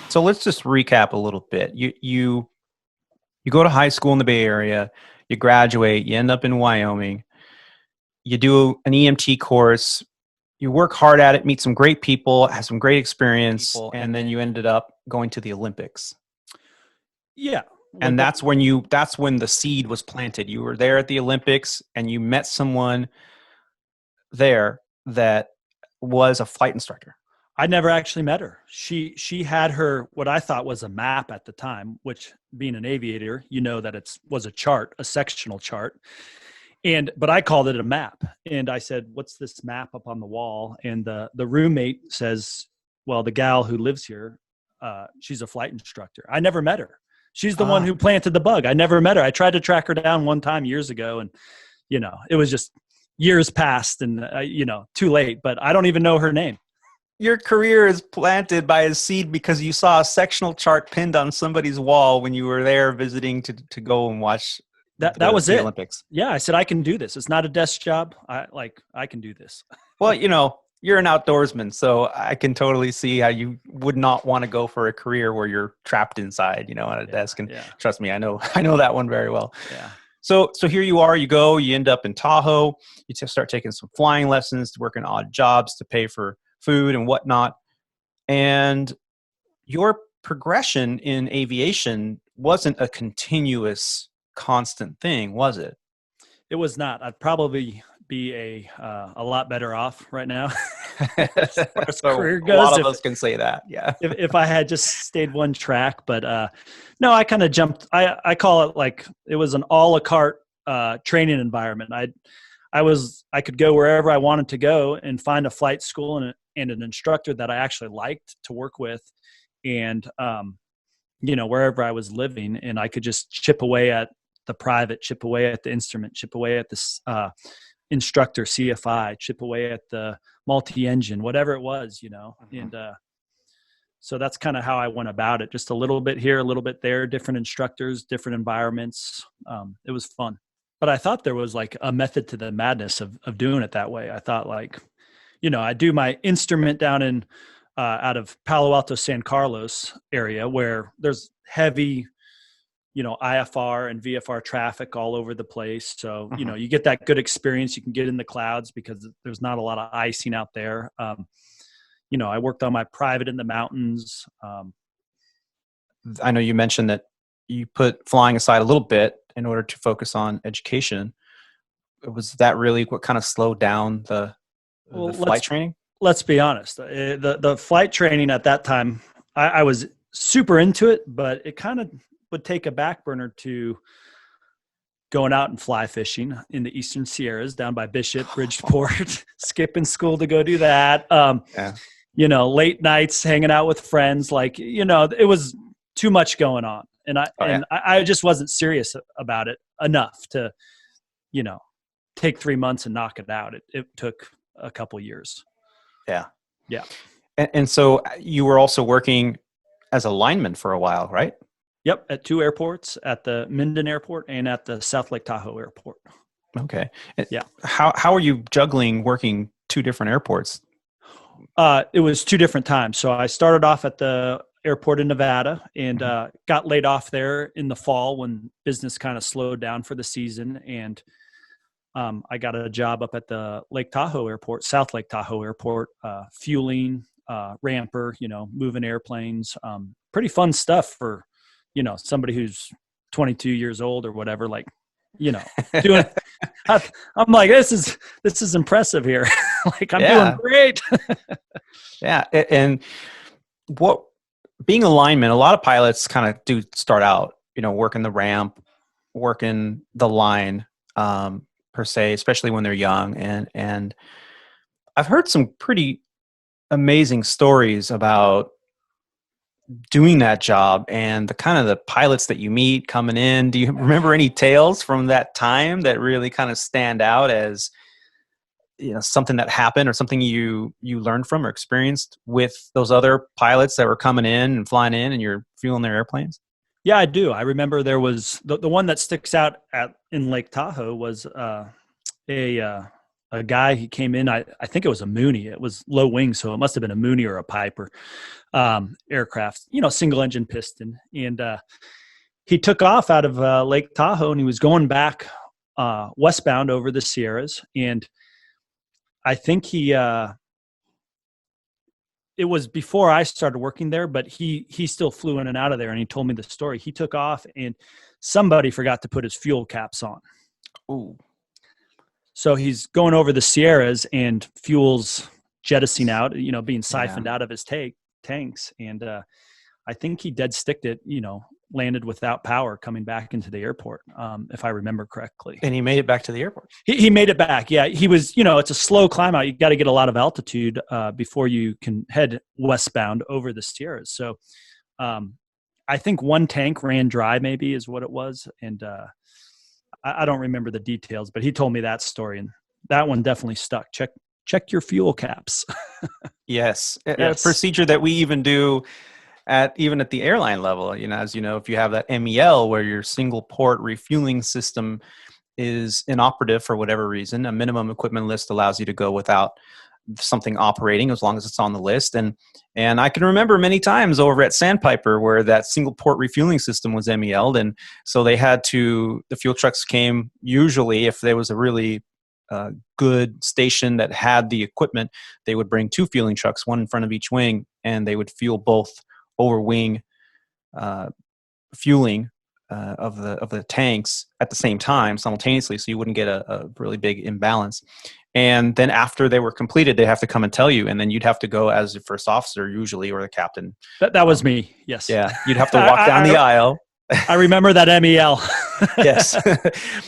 So let's just recap a little bit. You go to high school in the Bay Area, you graduate, you end up in Wyoming, you do an EMT course, you work hard at it, meet some great people, have some great experience, and then you ended up going to the Olympics. Yeah. And that's when the seed was planted. You were there at the Olympics and you met someone there that was a flight instructor. I never actually met her. She had her, what I thought was a map at the time, which being an aviator, you know that was a chart, a sectional chart. But I called it a map. And I said, what's this map up on the wall? And the roommate says, well, the gal who lives here, she's a flight instructor. I never met her. She's the one who planted the bug. I never met her. I tried to track her down one time years ago, and, it was just years past and, too late, but I don't even know her name. Your career is planted by a seed because you saw a sectional chart pinned on somebody's wall when you were there visiting to go and watch that was it. Olympics. Yeah, I said, I can do this. It's not a desk job. I can do this. Well, you're an outdoorsman, so I can totally see how you would not want to go for a career where you're trapped inside, on a desk. And trust me, I know that one very well. Yeah. So here you are, you end up in Tahoe, you just start taking some flying lessons, working odd jobs to pay for food and whatnot. And your progression in aviation wasn't a continuous, constant thing, was it? It was not. I'd probably be a lot better off right now. As far as career goes, a lot of us can say that. Yeah. if I had just stayed one track, but no, I kind of jumped. I call it like it was an a la carte training environment. I could go wherever I wanted to go and find a flight school and an instructor that I actually liked to work with, and wherever I was living, and I could just chip away at the private, chip away at the instrument, chip away at this instructor CFI, chip away at the multi-engine, whatever it was, and so that's kind of how I went about it. Just a little bit here, a little bit there, different instructors, different environments. It was fun. But I thought there was like a method to the madness of doing it that way. I thought I do my instrument down in out of Palo Alto, San Carlos area where there's heavy, IFR and VFR traffic all over the place. So, you get that good experience. You can get in the clouds because there's not a lot of icing out there. I worked on my private in the mountains. I know you mentioned that you put flying aside a little bit in order to focus on education. Was that really what kind of slowed down the flight training? Let's be honest. The flight training at that time, I was super into it, but it kind of would take a back burner to going out and fly fishing in the Eastern Sierras down by Bishop, Bridgeport, skipping school to go do that. Late nights hanging out with friends, it was too much going on. And I just wasn't serious about it enough to, take 3 months and knock it out. It took a couple years. Yeah. Yeah. And so you were also working as a lineman for a while, right? Yep. At 2 airports, at the Minden Airport and at the South Lake Tahoe Airport. Okay. Yeah. How are you juggling working 2 different airports? It was 2 different times. So I started off at the airport in Nevada and got laid off there in the fall when business kind of slowed down for the season. And I got a job up at the Lake Tahoe Airport, South Lake Tahoe Airport, fueling, ramper, moving airplanes. Pretty fun stuff for, somebody who's 22 years old or whatever, doing I'm like, this is impressive here. I'm doing great. Yeah. And being a lineman, a lot of pilots kind of do start out, working the ramp, working the line, per se, especially when they're young. And I've heard some pretty amazing stories about doing that job and the kind of the pilots that you meet coming in. Do you remember any tales from that time that really kind of stand out as something that happened or something you learned from or experienced with those other pilots that were coming in and flying in and you're fueling their airplanes? Yeah, I do. I remember there was the one that sticks out in Lake Tahoe was a a guy. He came in. I think it was a Mooney. It was low wing, so it must have been a Mooney or a Piper aircraft. Single engine piston, and he took off out of Lake Tahoe, and he was going back westbound over the Sierras. And I think it was before I started working there, but he still flew in and out of there. And he told me the story. He took off and somebody forgot to put his fuel caps on. Ooh. So he's going over the Sierras and fuel's jettisoning out, being siphoned out of his tanks. And I think he dead sticked it, landed without power coming back into the airport, if I remember correctly. And he made it back to the airport. He made it back. Yeah. He was, it's a slow climb out. You got to get a lot of altitude before you can head westbound over the Sierras. So I think one tank ran dry, maybe is what it was. And I don't remember the details, but he told me that story, and that one definitely stuck. Check your fuel caps. Yes. A procedure that we even do even at the airline level, as you know, if you have that MEL where your single port refueling system is inoperative for whatever reason, a minimum equipment list allows you to go without something operating as long as it's on the list. And I can remember many times over at Sandpiper where that single port refueling system was MEL'd. And so the fuel trucks came usually if there was a really good station that had the equipment, they would bring 2 fueling trucks, one in front of each wing, and they would fuel both over wing fueling of the tanks at the same time simultaneously, so you wouldn't get a really big imbalance. And then after they were completed, they have to come and tell you, and then you'd have to go as the first officer usually, or the captain. That was me. Yes. Yeah, you'd have to walk down the aisle. I remember that MEL. Yes.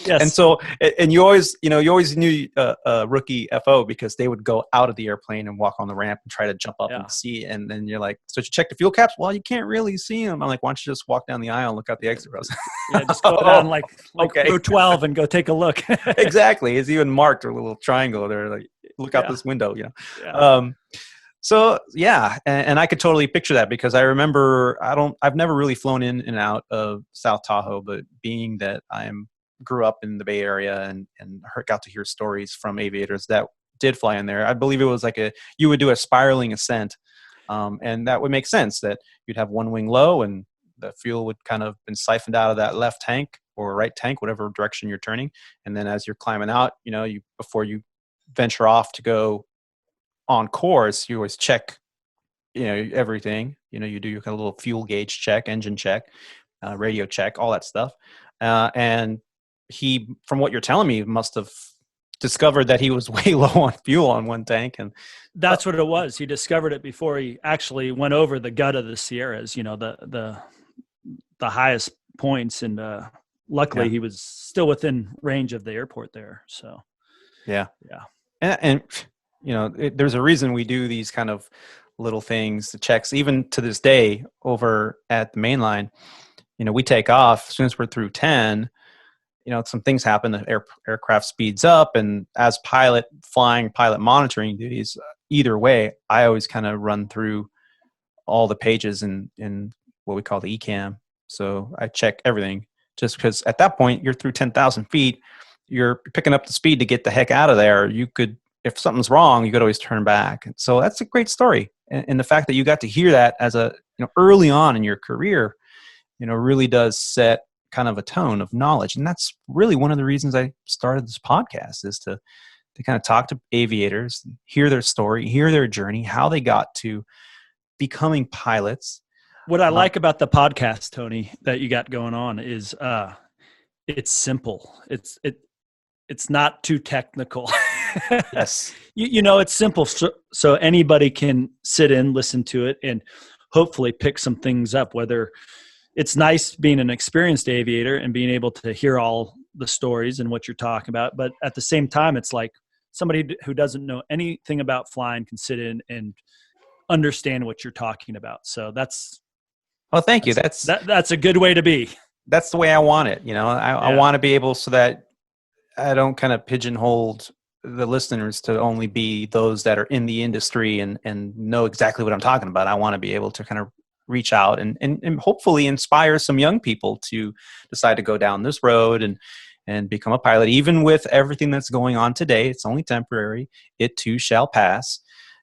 Yes. And so, and you always knew a rookie FO because they would go out of the airplane and walk on the ramp and try to jump up and see. And then you're like, so you check the fuel caps? Well, you can't really see them. I'm like, why don't you just walk down the aisle and look out the exit rows? Yeah, just go down like okay. row 12 and go take a look. Exactly. It's even marked a little triangle there. Like, look out this window, Yeah. So yeah, and I could totally picture that because I remember I've never really flown in and out of South Tahoe, but being that grew up in the Bay Area and got to hear stories from aviators that did fly in there. I believe it was like you would do a spiraling ascent, and that would make sense that you'd have one wing low and the fuel would kind of been siphoned out of that left tank or right tank, whatever direction you're turning, and then as you're climbing out, before you venture off to go on course, you always check, everything. You do your kind of little fuel gauge check, engine check, radio check, all that stuff. And he, from what you're telling me, must have discovered that he was way low on fuel on one tank. And that's what it was. He discovered it before he actually went over the gut of the Sierras, the highest points. And luckily he was still within range of the airport there. So, yeah. And there's a reason we do these kind of little things, the checks, even to this day over at the main line. We take off as soon as we're through 10, some things happen, the aircraft speeds up, and as pilot monitoring duties, either way, I always kind of run through all the pages in what we call the ECAM. So I check everything just because at that point you're through 10,000 feet, you're picking up the speed to get the heck out of there. If something's wrong, you could always turn back. So that's a great story. And the fact that you got to hear that as early on in your career, really does set kind of a tone of knowledge. And that's really one of the reasons I started this podcast, is to kind of talk to aviators, hear their story, hear their journey, how they got to becoming pilots. What I like about the podcast, Tony, that you got going on is it's simple. It's not too technical. Yes. It's simple. So anybody can sit in, listen to it, and hopefully pick some things up, whether it's nice being an experienced aviator and being able to hear all the stories and what you're talking about. But at the same time, it's like somebody who doesn't know anything about flying can sit in and understand what you're talking about. So well, thank you. That's a good way to be. That's the way I want it. I want to be able so that I don't kind of pigeonhole the listeners to only be those that are in the industry and know exactly what I'm talking about. I want to be able to kind of reach out and hopefully inspire some young people to decide to go down this road and become a pilot. Even with everything that's going on today, it's only temporary. It too shall pass,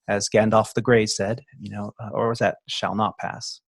as Gandalf the Grey said, or was that shall not pass?